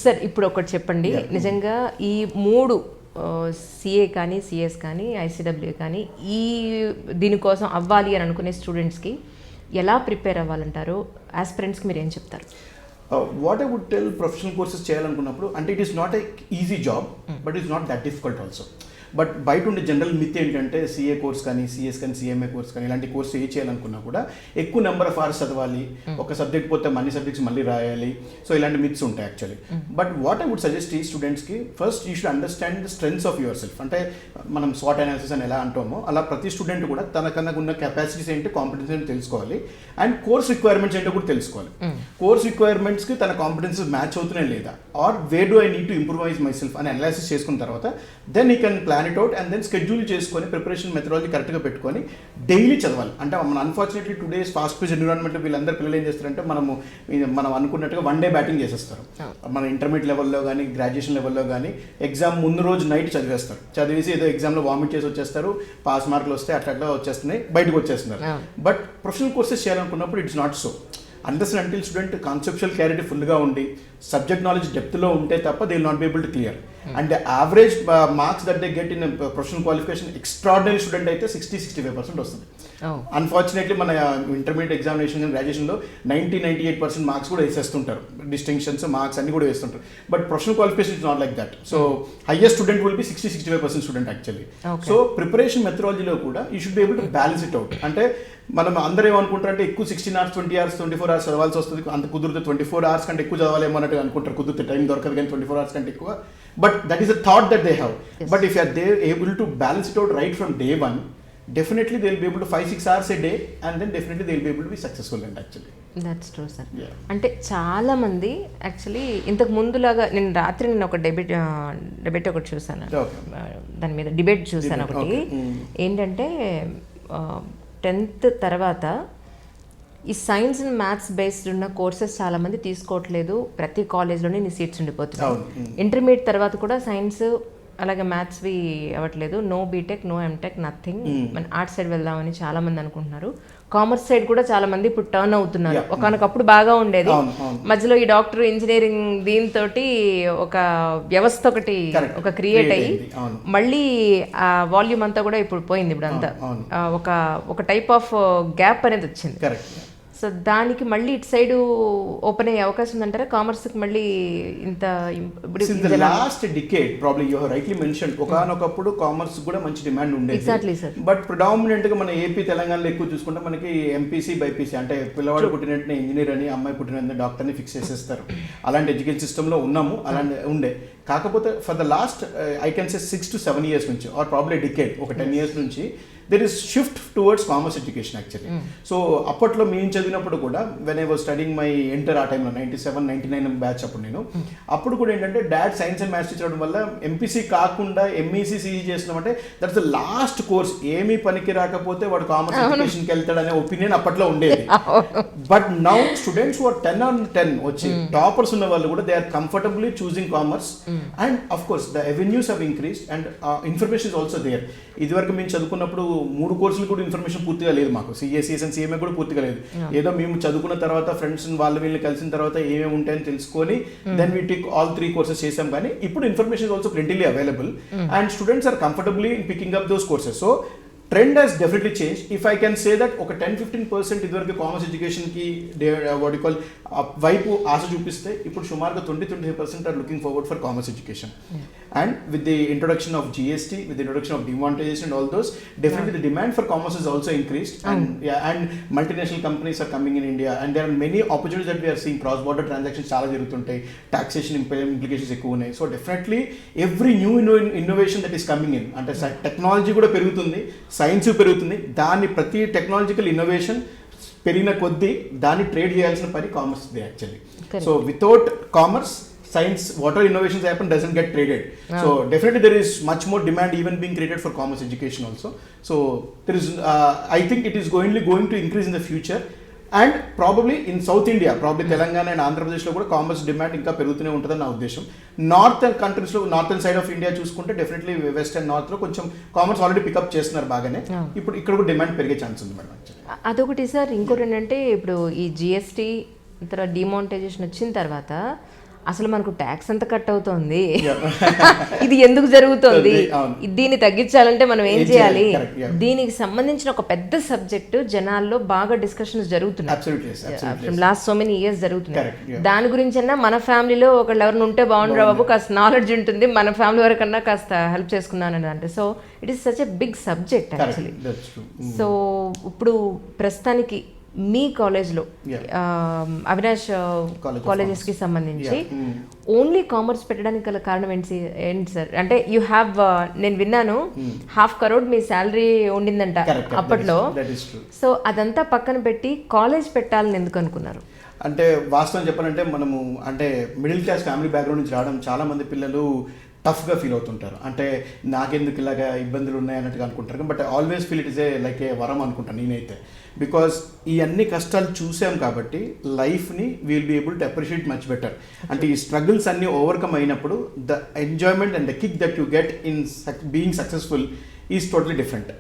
Sir ఇప్పుడు ఒకటి చెప్పండి, నిజంగా ఈ 3 సిఏ కానీ సిఎస్ కానీ ఐసిడబ్ల్యూ కానీ ఈ దీనికోసం అవ్వాలి అని అనుకునే స్టూడెంట్స్కి ఎలా ప్రిపేర్ అవ్వాలంటారు? ఆస్పిరెంట్స్కి మీరు ఏం చెప్తారు? What I would tell, professional courses చేయాలనుకున్నప్పుడు అంటే it is not a easy job, but is not that difficult also. But బయట ఉండే జనరల్ మిత్ ఏంటంటే సిఏ కోర్స్ కానీ సిఎస్ కానీ సిఎంఏ కోర్స్ కానీ ఇలాంటి కోర్స్ ఏ చేయాలనుకున్నా కూడా ఎక్కువ నెంబర్ ఆఫ్ అవర్స్ చదవాలి, ఒక సబ్జెక్ట్ పోతే అన్ని సబ్జెక్ట్స్ మళ్ళీ రాయాలి. సో ఇలాంటి మిత్స్ ఉంటాయి actually. But what I would suggest ఈ స్టూడెంట్స్కి, first you should understand the strengths of your సెల్ఫ్. అంటే మనం స్వాట్ అనాలిసిస్ అని ఎలా అంటామో అలా ప్రతి స్టూడెంట్ కూడా తనకన్నా ఉన్న కెపాసిటీస్ ఏంటి, కాంపిటెన్స్ ఏంటి తెలుసుకోవాలి. అండ్ కోర్స్ రిక్వైర్మెంట్స్ ఏంటో కూడా తెలుసుకోవాలి. కోర్స్ రిక్వైర్మెంట్స్కి తన కాంపిటెన్సెస్ మ్యాచ్ అవుతున్నాయి లేదా, or way do I need to improvise myself అని అనాలిసిస్ చేసుకున్న తర్వాత then you can plan it out and then schedule చేసుకొని ప్రిపరేషన్ మెథడాలజీ కరెక్ట్గా పెట్టుకొని డైలీ చదవాలి. అంటే మన unfortunately today's fast pace environment వీళ్ళందరూ పిల్లలు ఏం చేస్తారంటే మనం అనుకున్నట్టుగా వన్ డే బ్యాటింగ్ చేసేస్తారు. మన ఇంటర్మీడియట్ లెవెల్లో కానీ గ్రాడ్యుయేషన్ లెవెల్లో కానీ ఎగ్జామ్ ముందు రోజు నైట్ చదివేస్తారు, చదివేసి ఏదో ఎగ్జామ్లో వామిట్ చేసి వచ్చేస్తారు, పాస్ మార్కులు వస్తే అట్లా వచ్చేస్తున్నాయి, బయటకు వచ్చేస్తున్నారు. బట్ ప్రొఫెషనల్ కోర్సెస్ చేయాలనుకున్నప్పుడు it's not so. Unless and until student conceptual clarity ఫుల్గా ఉండి సబ్జెక్ట్ నాలెడ్జ్ డెప్త్లో ఉంటే తప్ప they will not be able to clear. And average marks that they get in professional qualification extraordinary student అయితే 60-65% వస్తుంది. Unfortunately మన intermediate examination గ్రాడ్యుయేషన్లో 90-98% marks కూడా వేసేస్తుంటారు, distinctions marks అన్ని కూడా వేస్తుంటారు. But professional qualification is not like that. So highest student will be 60-65% student actually. So preparation మెథడాలజీలో కూడా you should be able to balance it out. అంటే మనం అందరూ ఏమనుకుంటారంటే ఎక్కువ 16 hours 20 hours 24 hours చదవాల్సి వస్తుంది, అంత కుదిరితే 24 hours కంటే ఎక్కువ చదవాలేమో అన్నట్టు అనుకుంటారు, కుదిరితే టైం దొరకదు కానీ 24 hours కంటే ఎక్కువ. But that is a thought that they have. But if you're they able to balance it out right from day one, definitely they will be able to 5-6 hours a day and then definitely they will be able to be successful in actually. That's true sir. అంటే చాలా మంది actually ఇంతకు ముందులాగా నేను ఒక debate ఒకటి చూసాను, దాని మీద డిబేట్ చూసాను ఒకటి. ఏంటంటే 10th తర్వాత ఈ సైన్స్ అండ్ మ్యాథ్స్ బేస్డ్ ఉన్న కోర్సెస్ చాలా మంది తీసుకోవట్లేదు, ప్రతి కాలేజ్లోనే నీ సీట్స్ ఉండిపోతున్నాయి. ఇంటర్మీడియట్ తర్వాత కూడా సైన్స్ అలాగే మ్యాథ్స్వి అవ్వట్లేదు, no BTech no MTech nothing, మన ఆర్ట్స్ సైడ్ వెళ్దామని చాలా మంది అనుకుంటున్నారు. కామర్స్ సైడ్ కూడా చాలా మంది ఇప్పుడు టర్న్ అవుతున్నారు. ఒకనొకప్పుడు బాగా ఉండేది, మధ్యలో ఈ డాక్టర్ ఇంజనీరింగ్ దీంతో ఒక వ్యవస్థ ఒకటి క్రియేట్ అయ్యి మళ్ళీ ఆ వాల్యూమ్ అంతా కూడా ఇప్పుడు పోయింది. ఇప్పుడు అంతా ఒక టైప్ ఆఫ్ గ్యాప్ అనేది వచ్చింది. సో దానికి మళ్ళీ ఇటు సైడ్ ఓపెన్ అయ్యే అవకాశం ఉందంటారా కామర్స్కి మళ్ళీ? ఇంత last decade probably you rightly mention, ఒకనొకప్పుడు కామర్స్ కూడా మంచి డిమాండ్ ఉండేది. Exactly sir. బట్ ప్రిడామినెంట్ గా మన ఏపీ తెలంగాణలో ఎక్కువ చూసుకుంటే మనకి ఎంపీసీ బైపీసీ అంటే పిల్లవాడు పుట్టినట్టునే ఇంజనీర్ అని, అమ్మాయి పుట్టిన డాక్టర్ని ఫిక్స్ చేసేస్తారు. అలాంటి ఎడ్యుకేషన్ సిస్టంలో ఉన్నాము, అలాంటి ఉండే. కాకపోతే for the last I can say 6 to 7 years నుంచి ఆర్ ప్రాబ్లీ డికేడ్, ఒక 10 years నుంచి there is shift towards commerce education actually. So అప్పట్లో మేము చదివినప్పుడు కూడా when I was studying my inter, ఆ టైంలో 97-99 బ్యాచ్ అప్పుడు నేను, అప్పుడు కూడా ఏంటంటే dad science and maths teacher అవడం వల్ల ఎంపీసీ కాకుండా ఎంఈసీ సిఈ చేసినామంటే దట్స్ ద లాస్ట్ కోర్స్, ఏమీ పనికి రాకపోతే వాడు కామర్స్ ఎడ్యుకేషన్కి వెళ్తాడనే ఒపీనియన్ అప్పట్లో ఉండేది. But now students were 10 on 10 వచ్చి టాపర్స్ ఉన్న వాళ్ళు కూడా they are comfortably choosing commerce. And of course the avenues have increased and information is also there. ఇదివరకు మేము చదువుకున్నప్పుడు 3 కోర్సులు కూడా ఇన్ఫర్మేషన్ పూర్తిగా లేదు మాకు, సిఎస్సిఎస్ అండ్ సిఎంఏ కూడా పూర్తిగా లేదు. ఏదో మేము చదువుకున్న తర్వాత ఫ్రెండ్స్ వీళ్ళని కలిసిన తర్వాత ఏమేమి ఉంటాయని తెలుసుకొని then we take all 3 courses చేసాం. కానీ ఇప్పుడు information also plentily available and students are comfortably in picking up those courses. So trend has definitely changed. If I can say that ఒక 10-15% ఇదివరకు కామర్స్ ఎడ్యుకేషన్కి వాట్ యు కాల్ వైపు ఆశ చూపిస్తే ఇప్పుడు సుమారుగా 20-25% are looking forward for commerce education. And with the introduction of GST, with the introduction of demonetization and all those, definitely the demand for commerce has also increased. And multinational companies are coming in India and there are many opportunities that we are seeing. Cross border transactions చాలా జరుగుతుంటాయి, taxation implications ఎక్కువ ఉన్నాయి. So definitely every new innovation that is coming in, అంటే technology కూడా పెరుగుతుంది, science పెరుగుతుంది, దాన్ని ప్రతి టెక్నాలజికల్ ఇన్నోవేషన్ పెరిగిన కొద్దీ దాన్ని ట్రేడ్ చేయాల్సిన పని commerce the actually. So without commerce science, whatever innovations happen doesn't get traded. So definitely there is much more demand even being created for commerce education also. So there is I think it is going to increase in the future. And probably in South India, probably Telangana and Andhra Pradesh లో కూడా commerce demand ఇంకా పెరుగుతూనే ఉంటుందని నా ఉద్దేశం. Northern కంట్రీస్లో, northern side of India చూసుకుంటే definitely west and నార్త్లో కొంచెం కామర్స్ ఆల్రెడీ పికప్ చేస్తున్నారు బాగానే. ఇప్పుడు ఇక్కడ కూడా డిమాండ్ పెరిగే ఛాన్స్ ఉంది మేడం. అదొకటి సార్. ఇంకోటి ఏంటంటే ఇప్పుడు ఈ జిఎస్టీ తర్వాత డిమానిటైజేషన్ వచ్చిన తర్వాత అసలు మనకు ట్యాక్స్ ఎంత కట్ అవుతుంది, ఇది ఎందుకు జరుగుతుంది, దీన్ని తగ్గించాలంటే మనం ఏం చేయాలి, దీనికి సంబంధించిన ఒక పెద్ద సబ్జెక్టు జనాల్లో బాగా డిస్కషన్స్ జరుగుతున్నాయి, లాస్ట్ సో మెనీ ఇయర్స్ జరుగుతున్నాయి. దాని గురించి అన్నా మన ఫ్యామిలీలో ఒకళ్ళు ఎవరిని ఉంటే బాగుండ్రా బాబు, కాస్త నాలెడ్జ్ ఉంటుంది, మన ఫ్యామిలీ వరకన్నా కాస్త హెల్ప్ చేసుకున్నాను అంటే. So it is such a big subject actually. So ఇప్పుడు ప్రస్తుతానికి మీ కాలేజ్లో అవినాష్ కాలేజెస్కి సంబంధించి ఓన్లీ కామర్స్ పెట్టడానికి గల కారణం ఏంటి సార్? అంటే యూ హ్యావ్, నేను విన్నాను 500 crore మీ శాలరీ ఉండిందంట అప్పట్లో. సో అదంతా పక్కన పెట్టి కాలేజ్ పెట్టాలని ఎందుకు అనుకున్నారు? అంటే వాస్తవం చెప్పాలంటే మనము అంటే మిడిల్ క్లాస్ ఫ్యామిలీ బ్యాక్గ్రౌండ్ నుంచి రావడం చాలా మంది పిల్లలు టఫ్గా ఫీల్ అవుతుంటారు. అంటే నాకెందుకు ఇలాగా ఇబ్బందులు ఉన్నాయి అన్నట్టుగా అనుకుంటారు. But always feel it is like ఏ వరం అనుకుంటాను నేనైతే. బికాస్ ఈ అన్ని కష్టాలు చూసాం కాబట్టి లైఫ్ని will be able to appreciate much better. అంటే ఈ స్ట్రగుల్స్ అన్నీ ఓవర్కమ్ అయినప్పుడు the enjoyment and the kick that you get in being successful is totally different.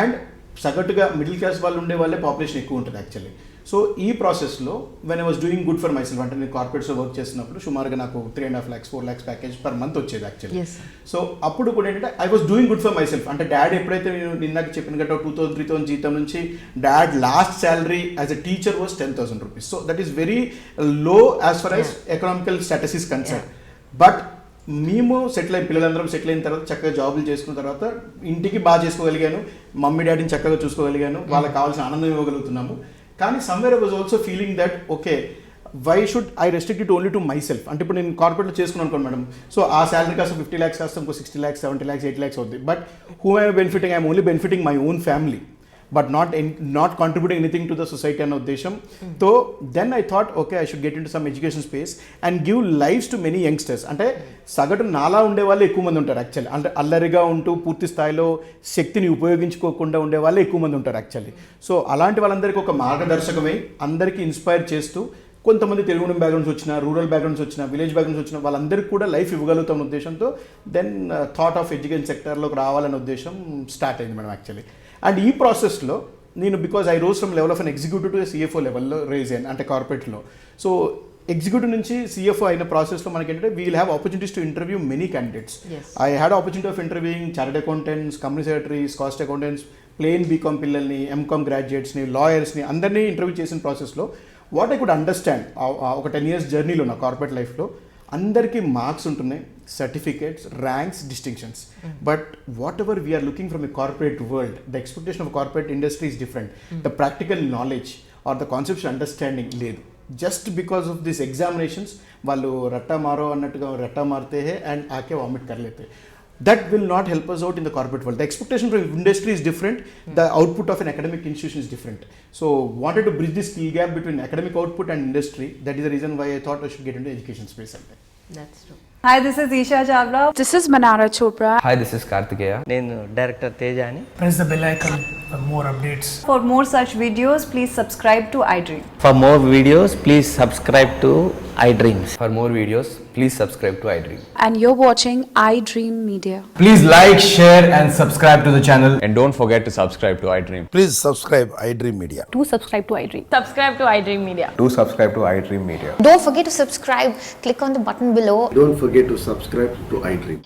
And సగటుగా మిడిల్ క్లాస్ వాళ్ళు ఉండే వాళ్ళే పాపులేషన్ ఎక్కువ ఉంటుంది యాక్చువల్లీ. సో ఈ ప్రాసెస్లో when I was doing good for my సెల్ఫ్, అంటే నేను కార్పొరేట్స్లో వర్క్ చేసినప్పుడు సుమారుగా నాకు 3.5 lakhs 4 lakhs package per month వచ్చేది యాక్చువల్లీ. సో అప్పుడు కూడా ఏంటంటే I was doing good for my సెల్ఫ్. అంటే డాడ్ ఎప్పుడైతే నేను నిన్నకి చెప్పిన గట్ట 2,000-3,000 జీతం నుంచి dad last salary as a teacher was 10,000 rupees. So that is very low as for as economical status is concern. But మేము సెటిల్ అయ్యి పిల్లలందరం సెటిల్ అయిన తర్వాత చక్కగా జాబులు చేసుకున్న తర్వాత ఇంటికి బాగా చేసుకోగలిగాను, మమ్మీ డాడీని చక్కగా చూసుకోగలిగాను, వాళ్ళకి కావాల్సిన ఆనందం ఇవ్వగలుగుతున్నాము. కానీ somewhere I was also feeling that okay why should I restrict it only to my సెల్ఫ్. అంటే ఇప్పుడు నేను కార్పొరేట్లో చేసుకున్నాను అనుకోండి మేడం, సో ఆ శాలరీ కాస్త 50 lakhs కాస్త ఇంకో 60 lakhs 70 lakhs 80 lakhs అవుతుంది. But who I benefiting, I'm only benefiting my own family but not contributing anything to the society అన్న ఉద్దేశం. So then I thought okay I should get into some education space and give lifes to many youngsters. అంటే సగటు నాలా ఉండే వాళ్ళు ఎక్కువ మంది ఉంటారు యాక్చువల్లీ. అంటే అల్లరిగా ఉంటూ పూర్తి స్థాయిలో శక్తిని ఉపయోగించుకోకుండా ఉండే వాళ్ళే ఎక్కువ మంది ఉంటారు యాక్చువల్లీ. సో అలాంటి వాళ్ళందరికీ ఒక మార్గదర్శకమై అందరికీ ఇన్స్పైర్ చేస్తూ, కొంతమంది తెలుగు బ్యాక్గ్రౌండ్స్ వచ్చిన, రూరల్ బ్యాక్గ్రౌండ్స్ వచ్చిన, విలేజ్ బ్యాక్గ్రౌండ్స్ వచ్చిన వాళ్ళందరికీ కూడా లైఫ్ ఇవ్వగలుగుతాం ఉద్దేశంతో దెన్ థాట్ ఆఫ్ ఎడ్యుకేషన్ సెక్టర్లోకి రావాలనే ఉద్దేశం స్టార్ట్ అయింది మేడం యాక్చువల్లీ. అండ్ ఈ ప్రాసెస్లో నేను because I rose from level of an executive to CFO లెవెల్లో రేజ్ అయ్యాను, అంటే కార్పొరేట్లో. సో ఎగ్జిక్యూటివ్ నుంచి CFO అయిన ప్రాసెస్లో మనకి ఏంటంటే we will have opportunities to interview many candidates. I had opportunity of interviewing chartered accountants, company secretaries, cost accountants, plain BCom పిల్లల్ని, MCOM గ్రాడ్యుయేట్స్ని, లాయర్స్ని అందరినీ ఇంటర్వ్యూ చేసిన ప్రాసెస్లో వాట్ ఐ కుడ్ అండర్స్టాండ్ ఒక 10 years జర్నీలో నా కార్పొరేట్ లైఫ్లో అందరికీ మార్క్స్ ఉంటున్నాయి, certificates, ranks, distinctions. But whatever we're looking from a corporate world, the expectation of corporate industry is different. The practical knowledge or the conception understanding లేదు. Just because of this examinations వాళ్ళు రట్టా మారో అన్నట్టుగా రట్టా మారితే హే and ఆకే vomit కర్లేతే. That will not help us out in the corporate world. The expectation from industry is different. The output of an academic institution is different. So, wanted to bridge this skill gap between academic output and industry. That is the reason why I thought I should get into education space. That's true. Hi, this is Isha Chawla. This is Manara Chopra. Hi, this is Kartikeya. నేను director Teja అని. Press the bell icon for more updates. For more such videos, please subscribe to iDream. For more videos, please subscribe to iDreams. For more videos, please subscribe to iDream. And you're watching iDream Media. Please like, share and subscribe to the channel. And don't forget to subscribe to iDream. Please subscribe iDream Media. Do subscribe to iDream. Subscribe to iDream Media. Do subscribe to iDream Media. Don't forget to subscribe. Click on the button below. Don't forget to subscribe to iDream.